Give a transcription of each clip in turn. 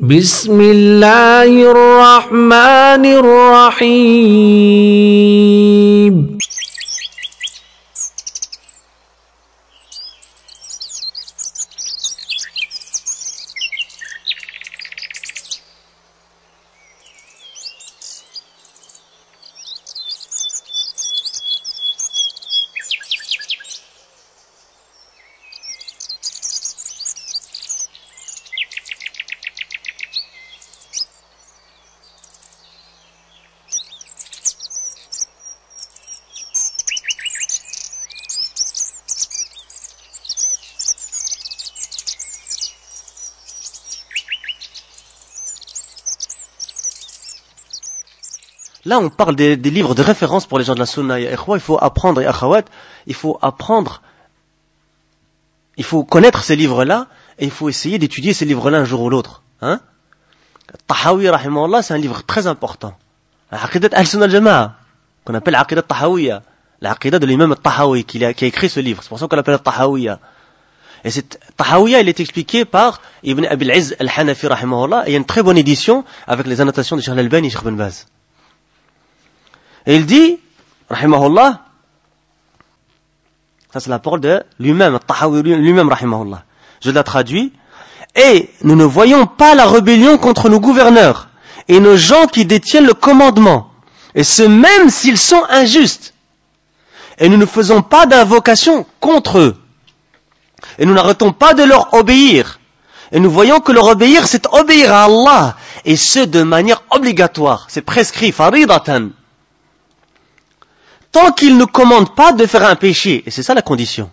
بسم الله الرحمن الرحيم. Là, on parle des livres de référence pour les gens de la Sunna. Il faut apprendre, et akhawat, il faut apprendre, il faut connaître ces livres-là, et il faut essayer d'étudier ces livres-là un jour ou l'autre. Hein? Tahawi, rahimahullah, c'est un livre très important. L'aqidat al-Sunnah al-Jama'a, qu'on appelle l'aqidat tahawiyya, l'aqidat de l'imam al-Tahawi, qui a écrit ce livre. C'est pour ça qu'on l'appelle al-Tahawiyya. Et cette Tahawiyya, il est expliqué par Ibn Abi al-Izz al-Hanafi, rahimahullah, et il y a une très bonne édition avec les annotations de Cheikh al-Albani et Cheikh Ibn Baz. Et il dit, rahimahullah, ça c'est la parole de lui-même, Tahawi lui-même, rahimahullah. Je la traduis. Et nous ne voyons pas la rébellion contre nos gouverneurs et nos gens qui détiennent le commandement, et ce même s'ils sont injustes. Et nous ne faisons pas d'invocation contre eux. Et nous n'arrêtons pas de leur obéir. Et nous voyons que leur obéir, c'est obéir à Allah. Et ce, de manière obligatoire. C'est prescrit, faridatan. Tant qu'il ne commande pas de faire un péché, et c'est ça la condition.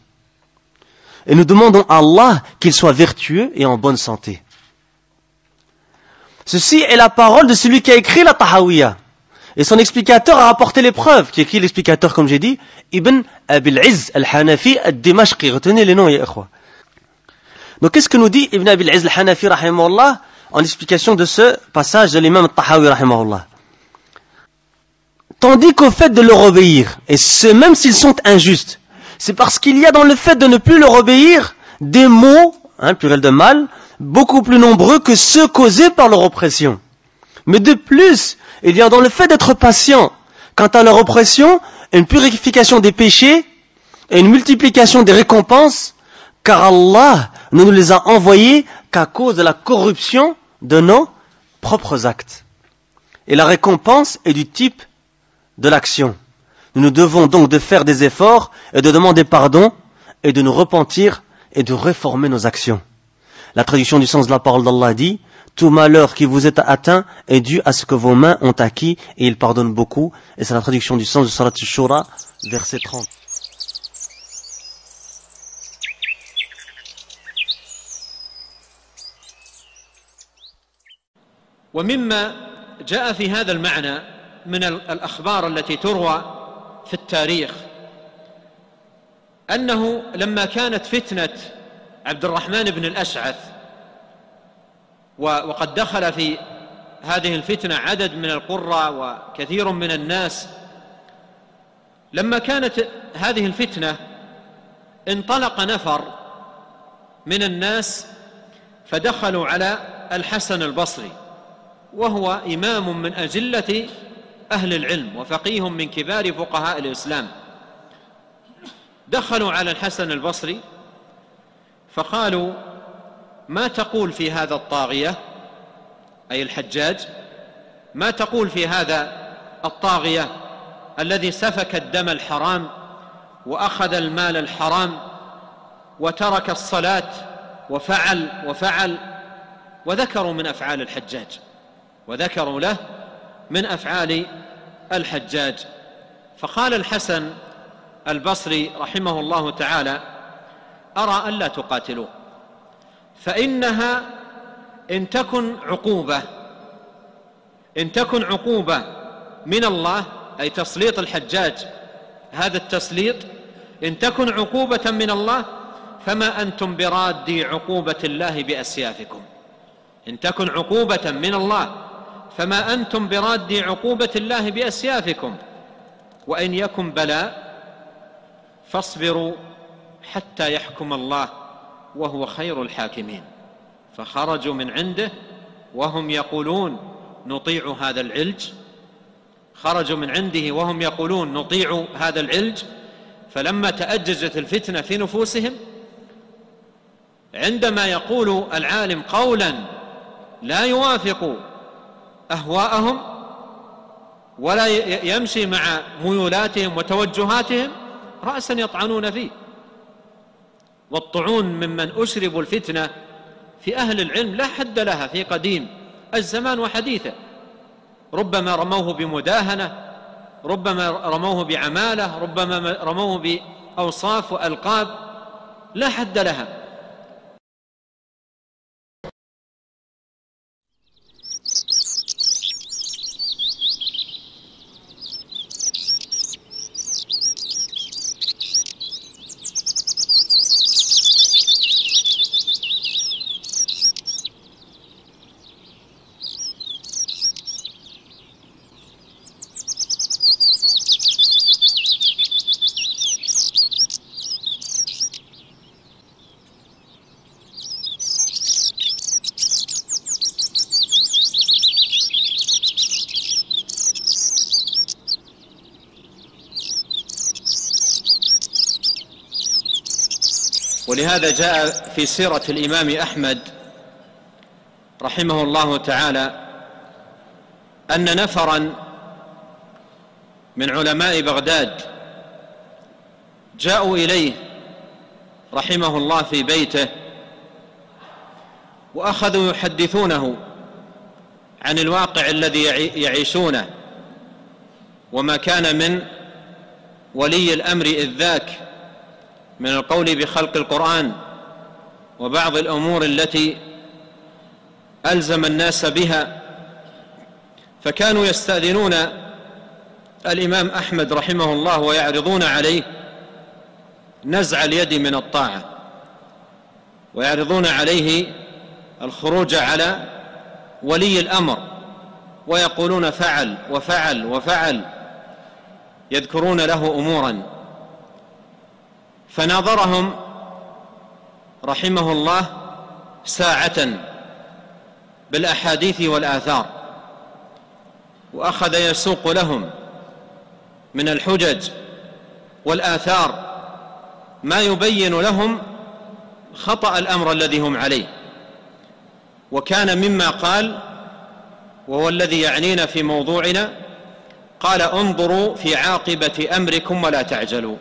Et nous demandons à Allah qu'il soit vertueux et en bonne santé. Ceci est la parole de celui qui a écrit la Tahawiyya. Et son explicateur a rapporté les preuves. Qui est qui l'explicateur, comme j'ai dit? Ibn Abi al-Izz al-Hanafi al-Dimashqi. Retenez les noms, ya ikhwa. Donc qu'est-ce que nous dit Ibn Abi al-Izz al-Hanafi, rahimahullah, en explication de ce passage de l'imam al-Tahawi, rahimahullah? Tandis qu'au fait de leur obéir, et ce même s'ils sont injustes, c'est parce qu'il y a dans le fait de ne plus leur obéir des maux, pluriel de mal, beaucoup plus nombreux que ceux causés par leur oppression. Mais de plus, il y a dans le fait d'être patient quant à leur oppression, une purification des péchés et une multiplication des récompenses, car Allah ne nous les a envoyés qu'à cause de la corruption de nos propres actes. Et la récompense est du type de l'action. Nous nous devons donc de faire des efforts et de demander pardon et de nous repentir et de réformer nos actions. La traduction du sens de la parole d'Allah dit: tout malheur qui vous est atteint est dû à ce que vos mains ont acquis, et il pardonne beaucoup. Et c'est la traduction du sens de Surat al-Shura, verset 30. ومما جاء في هذا المعنى من الأخبار التي تروى في التاريخ أنه لما كانت فتنة عبد الرحمن بن الأشعث، وقد دخل في هذه الفتنة عدد من القراء وكثير من الناس، لما كانت هذه الفتنة انطلق نفر من الناس فدخلوا على الحسن البصري، وهو إمام من أجلة أهل العلم وفقيه من كبار فقهاء الإسلام. دخلوا على الحسن البصري فقالوا: ما تقول في هذا الطاغية، أي الحجاج، ما تقول في هذا الطاغية الذي سفك الدم الحرام وأخذ المال الحرام وترك الصلاة وفعل وذكروا من أفعال الحجاج، وذكروا له من أفعال الحجاج. فقال الحسن البصري رحمه الله تعالى: أرى ألا تقاتلوه، فإنها إن تكن عقوبة من الله، أي تسليط الحجاج، هذا التسليط إن تكن عقوبة من الله فما أنتم برادي عقوبة الله بأسيافكم. إن تكن عقوبة من الله فما أنتم برادي عقوبة الله بأسيافكم، وإن يكن بلاء فاصبروا حتى يحكم الله وهو خير الحاكمين. فخرجوا من عنده وهم يقولون نطيع هذا العلج، خرجوا من عنده وهم يقولون نطيع هذا العلج. فلما تأججت الفتنة في نفوسهم، عندما يقول العالم قولا لا يوافق أهواءهم ولا يمشي مع ميولاتهم وتوجهاتهم، رأسا يطعنون فيه. والطعون ممن أشربوا الفتنة في أهل العلم لا حد لها في قديم الزمان وحديثه. ربما رموه بمداهنة، ربما رموه بعمالة، ربما رموه بأوصاف وألقاب لا حد لها. ولهذا جاء في سيرة الإمام أحمد رحمه الله تعالى أن نفرا من علماء بغداد جاءوا إليه رحمه الله في بيته، وأخذوا يحدثونه عن الواقع الذي يعيشونه وما كان من ولي الأمر إذ ذاك من القول بخلق القرآن وبعض الأمور التي ألزم الناس بها. فكانوا يستأذنون الإمام أحمد رحمه الله ويعرضون عليه نزع اليد من الطاعة، ويعرضون عليه الخروج على ولي الأمر، ويقولون فعل وفعل وفعل، يذكرون له أمورا. فناظرهم رحمه الله ساعة بالأحاديث والآثار، وأخذ يسوق لهم من الحجج والآثار ما يبين لهم خطأ الأمر الذي هم عليه. وكان مما قال، وهو الذي يعنينا في موضوعنا، قال: انظروا في عاقبة أمركم ولا تعجلوا.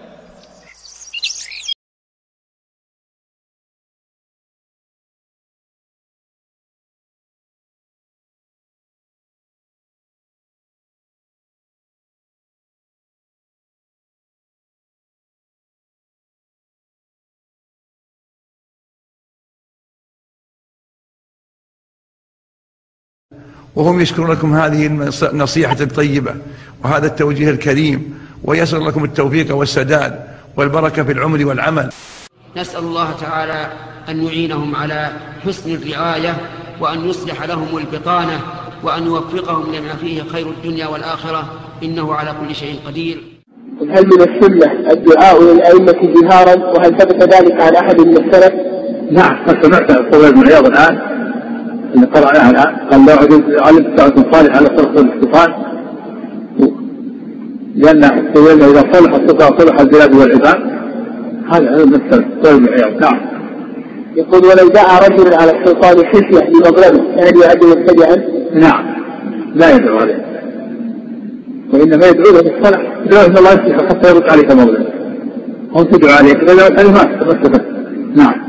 وهم يشكرون لكم هذه النصيحة الطيبة وهذا التوجيه الكريم، ويسر لكم التوفيق والسداد والبركة في العمر والعمل. نسأل الله تعالى أن يعينهم على حسن الرعاية، وأن يصلح لهم البطانة، وأن يوفقهم لما فيه خير الدنيا والآخرة، إنه على كل شيء قدير. هل من السنة الدعاء للأئمة جهارا، وهل ثبت ذلك عن أحد من السلف؟ نعم، قد سمعت الفضيل بن عياض الآن اللي قرأناها الآن، قال: لا علمت ساعة صالح على صلح الاستقامة، لأن إذا صلح السلطان صلح البلاد والعباد. هذا مثل الفضيل بن عياض. نعم. يقول: ولو دعا رجل على السلطان خشية لمظلمه هل يعد مبتدعا؟ نعم، لا يدعو عليه، وإنما يدعو له بالصلاح، يدعو أن الله يصلح حتى يرد عليك مظلمه، هم تدعو عليك إذا ما تمسكت. نعم.